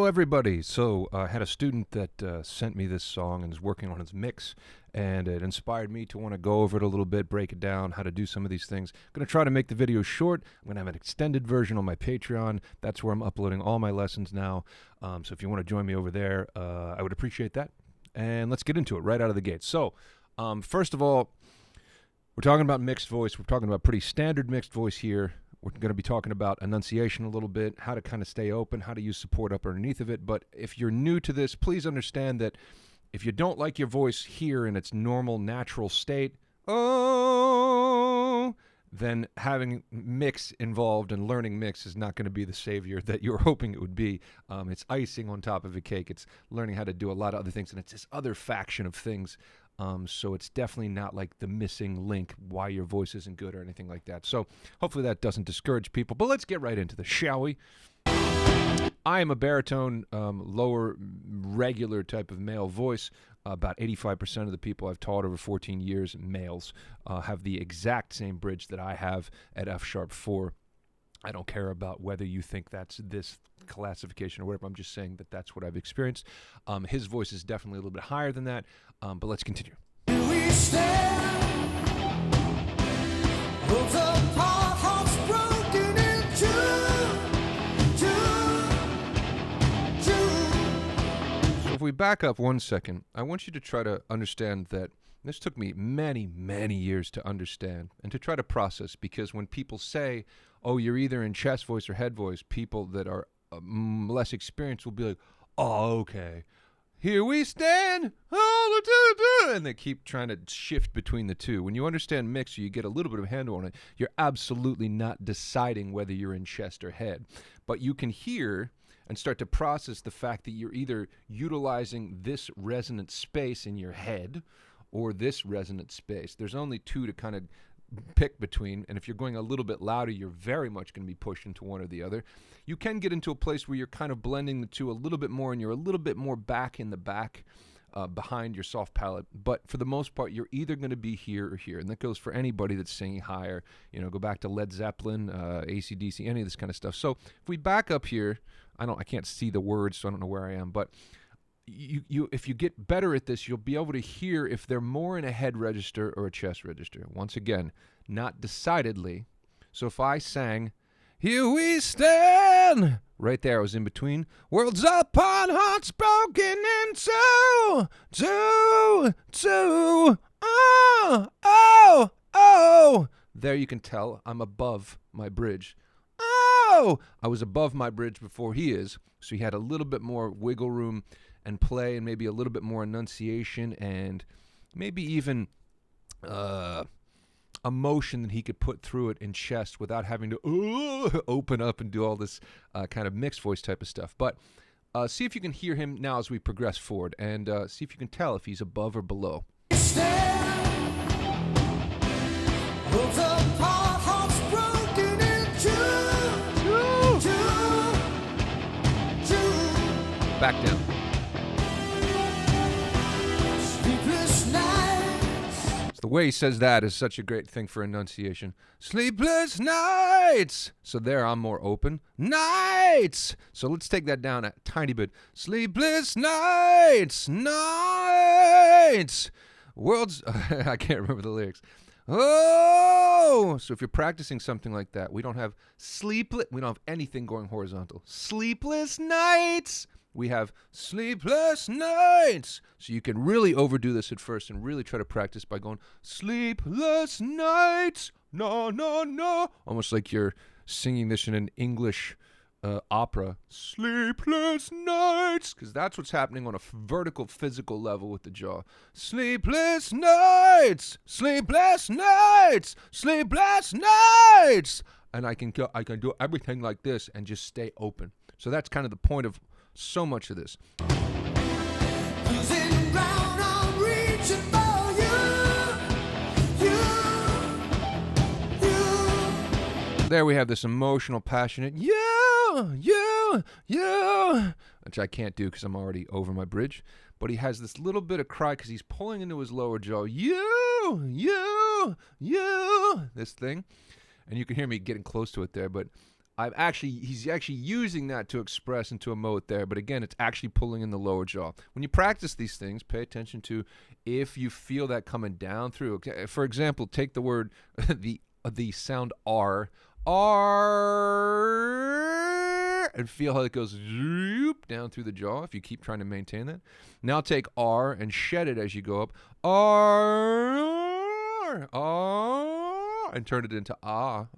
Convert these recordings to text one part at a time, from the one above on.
everybody. So I had a student that sent me this song and is working on his mix, and it inspired me to want to go over it a little bit, break it down, how to do some of these things. I'm going to try to make the video short. I'm going to have an extended version on my Patreon. That's where I'm uploading all my lessons now. So if you want to join me over there, I would appreciate that. And let's get into it right out of the gate. So first of all, we're talking about mixed voice. We're talking about pretty standard mixed voice here. We're going to be talking about enunciation a little bit, how to kind of stay open, how to use support up underneath of it. But if you're new to this, please understand that if you don't like your voice here in its normal, natural state, then having mix involved and learning mix is not going to be the savior that you were hoping it would be. It's icing on top of a cake. It's learning how to do a lot of other things, and it's this other faction of things. So it's definitely not like the missing link why your voice isn't good or anything like that. So hopefully that doesn't discourage people. But let's get right into this, shall we? I am a baritone, lower, regular type of male voice. About 85% of the people I've taught over 14 years, males, have the exact same bridge that I have at F-sharp 4. I don't care about whether you think that's this classification or whatever. I'm just saying that that's what I've experienced. His voice is definitely a little bit higher than that, but let's continue. We stand, worlds apart, hearts broken in two. So if we back up 1 second, I want you to try to understand that this took me many, many years to understand and to try to process, because when people say, oh, you're either in chest voice or head voice, people that are less experienced will be like, oh, okay. Here we stand, and they keep trying to shift between the two. When you understand mix, you get a little bit of a handle on it. You're absolutely not deciding whether you're in chest or head. But you can hear and start to process the fact that you're either utilizing this resonant space in your head or this resonant space. There's only two to kind of pick between, and if you're going a little bit louder, you're very much going to be pushed into one or the other. You can get into a place where you're kind of blending the two a little bit more, and you're a little bit more back in the back behind your soft palate, but for the most part, you're either going to be here or here, and that goes for anybody that's singing higher. You know, go back to Led Zeppelin, AC/DC, any of this kind of stuff. So if we back up here, I can't see the words, so I don't know where I am, but if you get better at this, you'll be able to hear if they're more in a head register or a chest register. Once again, not decidedly. So if I sang, here we stand, right there, I was in between. Worlds apart, hearts broken in two. Oh. There you can tell I'm above my bridge. Oh, I was above my bridge before he is, so he had a little bit more wiggle room and play, and maybe a little bit more enunciation, and maybe even emotion that he could put through it in chest without having to open up and do all this kind of mixed voice type of stuff. But see if you can hear him now as we progress forward, and see if you can tell if he's above or below. Back down. The way he says that is such a great thing for enunciation. Sleepless nights. So there, I'm more open. Nights. So let's take that down a tiny bit. Sleepless nights. Worlds. I can't remember the lyrics. Oh. So if you're practicing something like that, we don't have anything going horizontal. Sleepless nights. We have sleepless nights. So you can really overdo this at first and really try to practice by going, sleepless nights, no. Almost like you're singing this in an English opera. Sleepless nights. Because that's what's happening on a vertical physical level with the jaw. Sleepless nights. And I can do everything like this and just stay open. So that's kind of the point of so much of this. There we have this emotional, passionate, you, which I can't do because I'm already over my bridge. But he has this little bit of cry because he's pulling into his lower jaw, you, this thing. And you can hear me getting close to it there, but he's actually using that to express and to emote there, but again, it's actually pulling in the lower jaw. When you practice these things, pay attention to if you feel that coming down through. Okay, for example, take the word the sound R, and feel how it goes zoop down through the jaw if you keep trying to maintain that. Now take R and shed it as you go up. R, and turn it into R,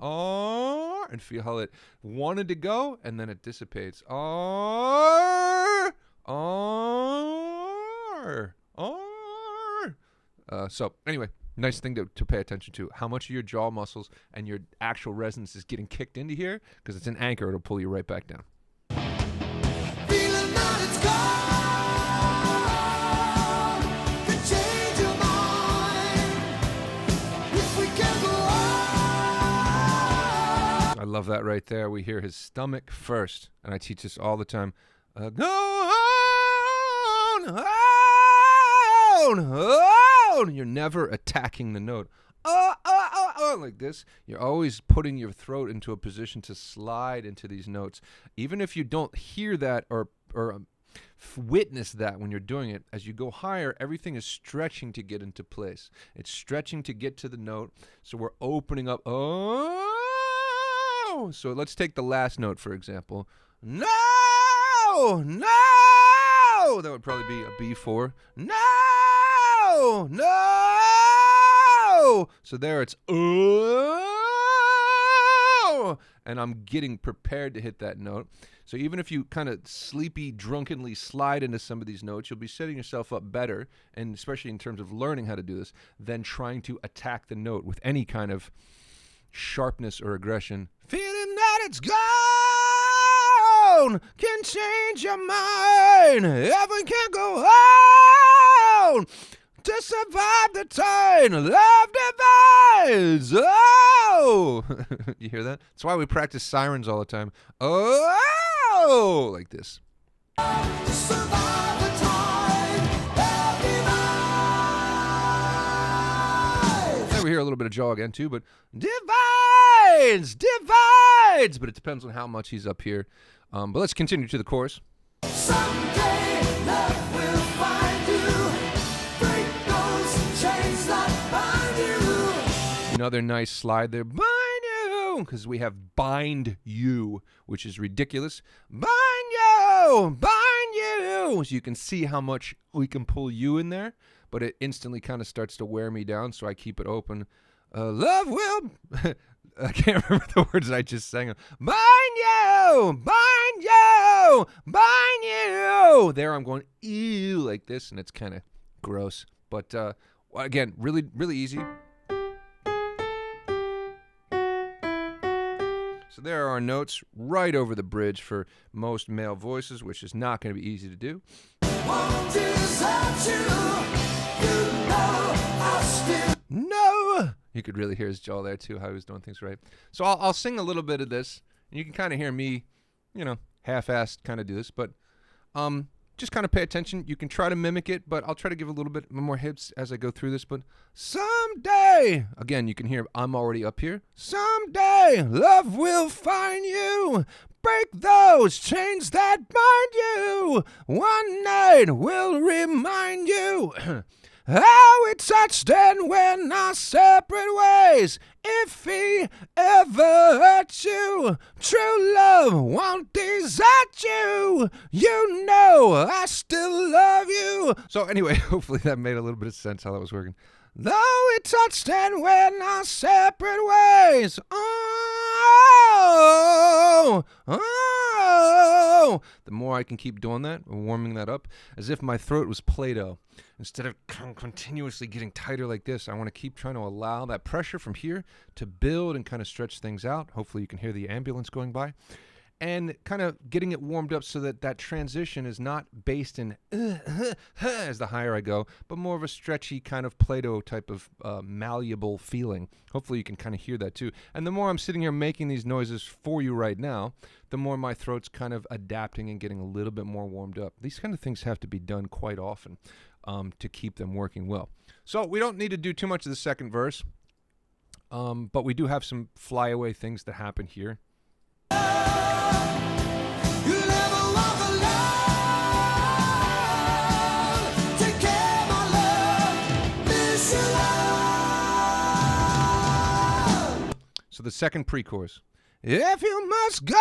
and feel how it wanted to go, and then it dissipates. R. So anyway, nice thing to pay attention to. How much of your jaw muscles and your actual resonance is getting kicked into here, because it's an anchor. It'll pull you right back down. Feeling that it's gone could change your mind if we can go on. I love that right there. We hear his stomach first, and I teach this all the time. Go on. You're never attacking the note. Like this. You're always putting your throat into a position to slide into these notes. Even if you don't hear that or witness that when you're doing it, as you go higher, everything is stretching to get into place. It's stretching to get to the note. So we're opening up. Oh! So let's take the last note, for example. No! That would probably be a B4. No! So there it's and I'm getting prepared to hit that note. So even if you kind of sleepy, drunkenly slide into some of these notes, you'll be setting yourself up better, and especially in terms of learning how to do this, than trying to attack the note with any kind of sharpness or aggression. Feeling that it's gone can change your mind. Heaven can go on to survive the time. Love divides. Oh! You hear that? That's why we practice sirens all the time. Oh! Like this. To survive the time, love divides. There we hear a little bit of jaw again too, but divides, but it depends on how much he's up here. But let's continue to the chorus. Someday love will find you. Break those chains that bind you. Another nice slide there. Bind you, because we have bind you, which is ridiculous. Bind you. So you can see how much we can pull you in there, but it instantly kind of starts to wear me down, so I keep it open. Love will... I can't remember the words that I just sang. Bind you. There I'm going, ew, like this, and it's kind of gross. But again, really, really easy. So there are our notes right over the bridge for most male voices, which is not going to be easy to do. Won't desert you. You know I still. No! You could really hear his jaw there, too, how he was doing things right. So I'll sing a little bit of this, and you can kind of hear me, half-assed kind of do this, but just kind of pay attention. You can try to mimic it, but I'll try to give a little bit more hits as I go through this. But someday, again, you can hear I'm already up here. Someday, love will find you. Break those chains that bind you. One night will remind you how we touched and went our separate ways. If he ever hurt you, true love won't desert you. You know I still love you. So anyway, hopefully that made a little bit of sense how that was working. Though we touched and went our separate ways. The more I can keep doing that, warming that up, as if my throat was Play-Doh. Instead of continuously getting tighter like this, I want to keep trying to allow that pressure from here to build and kind of stretch things out. Hopefully you can hear the ambulance going by. And kind of getting it warmed up so that that transition is not based in as the higher I go, but more of a stretchy kind of Play-Doh type of malleable feeling. Hopefully you can kind of hear that too. And the more I'm sitting here making these noises for you right now, the more my throat's kind of adapting and getting a little bit more warmed up. These kind of things have to be done quite often to keep them working well. So we don't need to do too much of the second verse, but we do have some flyaway things that happen here. So the second pre-chorus. If you must go,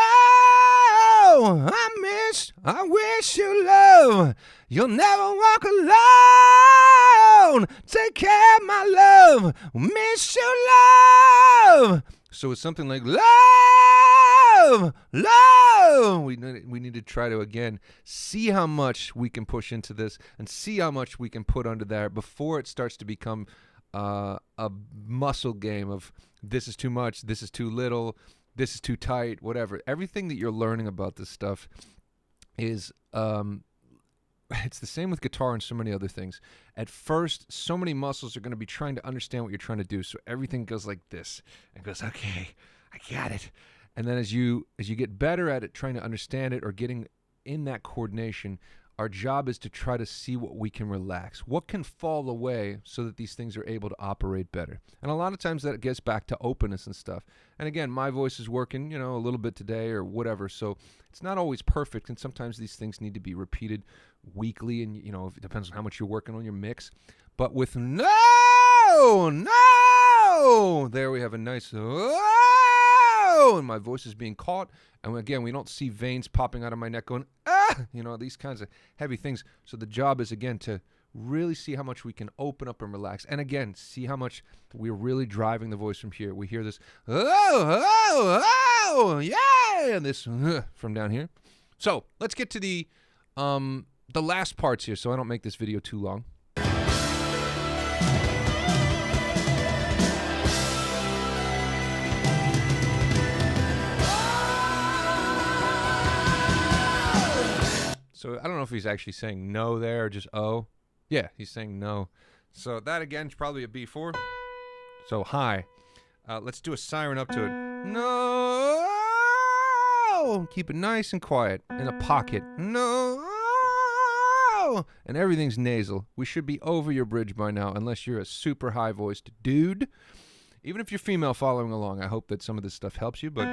I wish you love. You'll never walk alone. Take care, my love. Miss you, love. So it's something like love, love. We need to try to, again, see how much we can push into this and see how much we can put under there before it starts to become a muscle game of this is too much, this is too little, this is too tight, whatever. Everything that you're learning about this stuff is it's the same with guitar and so many other things. At first, so many muscles are going to be trying to understand what you're trying to do. So everything goes like this and goes, okay, I got it. And then as you get better at it, trying to understand it or getting in that coordination, our job is to try to see what we can relax, what can fall away so that these things are able to operate better. And a lot of times that gets back to openness and stuff. And again, my voice is working, a little bit today or whatever. So it's not always perfect. And sometimes these things need to be repeated weekly. And, it depends on how much you're working on your mix. But with no, there we have a nice, and my voice is being caught. And again, we don't see veins popping out of my neck going, these kinds of heavy things. So the job is, again, to really see how much we can open up and relax. And again, see how much we're really driving the voice from here. We hear this, yeah, and this from down here. So let's get to the last parts here so I don't make this video too long. So I don't know if he's actually saying no there or just oh. Yeah, he's saying no. So that, again, is probably a B4. So high. Let's do a siren up to it. No! Keep it nice and quiet. In a pocket. No! And everything's nasal. We should be over your bridge by now, unless you're a super high-voiced dude. Even if you're female following along, I hope that some of this stuff helps you, but...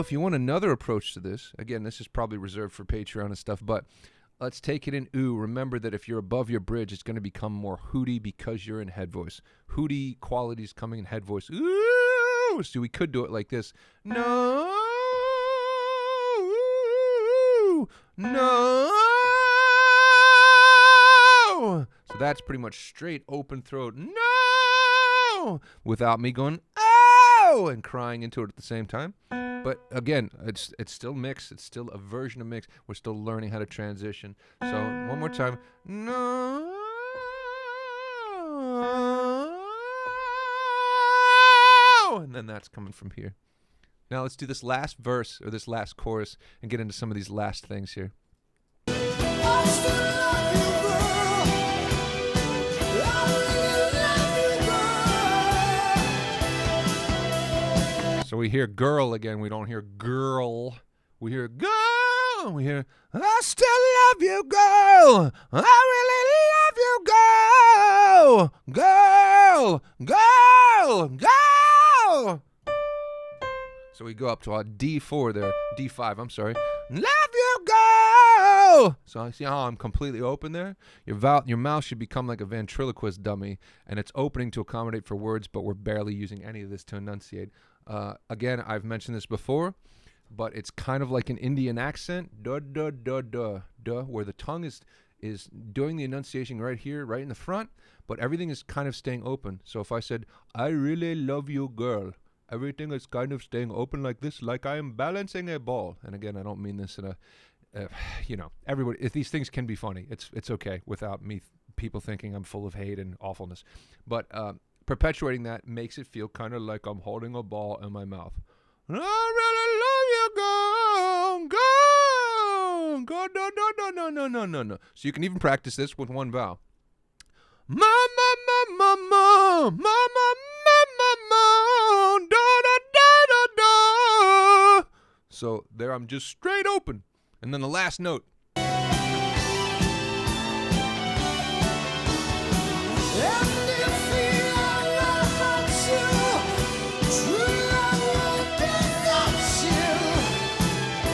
if you want another approach to this, again, this is probably reserved for Patreon and stuff, but let's take it in ooh. Remember that if you're above your bridge, it's going to become more hooty because you're in head voice. Hooty qualities coming in head voice. Ooh! So we could do it like this. No! No! So that's pretty much straight open throat. No! Without me going, oh! And crying into it at the same time. But again, it's still mix. It's still a version of mix. We're still learning how to transition. So one more time. No. And then that's coming from here. Now let's do this last verse or this last chorus and get into some of these last things here. I still love you, girl. I really love you, girl. So we hear girl again. We don't hear girl. We hear girl. We hear I still love you, girl. I really love you, girl. Girl. Girl. Girl. So we go up to our D4 there. D5, I'm sorry. Love you, girl. So I see how I'm completely open there. Your mouth should become like a ventriloquist dummy, and it's opening to accommodate for words, but we're barely using any of this to enunciate. Again, I've mentioned this before, but it's kind of like an Indian accent. Duh, duh, duh, duh, duh, where the tongue is doing the enunciation right here, right in the front, but everything is kind of staying open. So if I said, I really love you, girl, everything is kind of staying open like this, like I am balancing a ball. And again, I don't mean this in a, everybody, if these things can be funny, it's okay without people thinking I'm full of hate and awfulness. But perpetuating that makes it feel kind of like I'm holding a ball in my mouth. I really love you, girl, girl, no, no, no, no, no, no, no, no. So you can even practice this with one vowel. Ma, ma, ma, ma, ma, ma, ma, ma, da, da, da, da, da. So there I'm just straight open. And then the last note.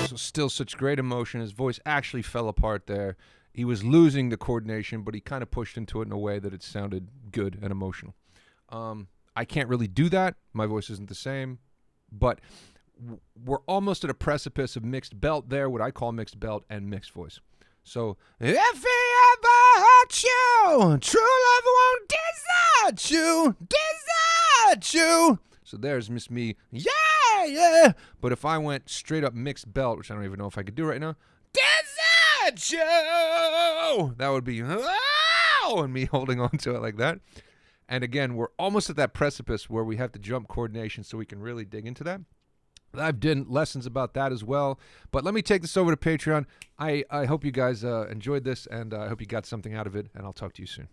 So still such great emotion. His voice actually fell apart there. He was losing the coordination, but he kind of pushed into it in a way that it sounded good and emotional. I can't really do that. My voice isn't the same. But we're almost at a precipice of mixed belt there, what I call mixed belt and mixed voice. So, if he ever hurt you, true love won't desert you, desert you. So there's Miss Me, yeah, yeah. But if I went straight up mixed belt, which I don't even know if I could do right now, desert you, that would be, oh, and me holding on to it like that. And again, we're almost at that precipice where we have to jump coordination so we can really dig into that. I've done lessons about that as well. But let me take this over to Patreon. I hope you guys enjoyed this, and I hope you got something out of it, and I'll talk to you soon.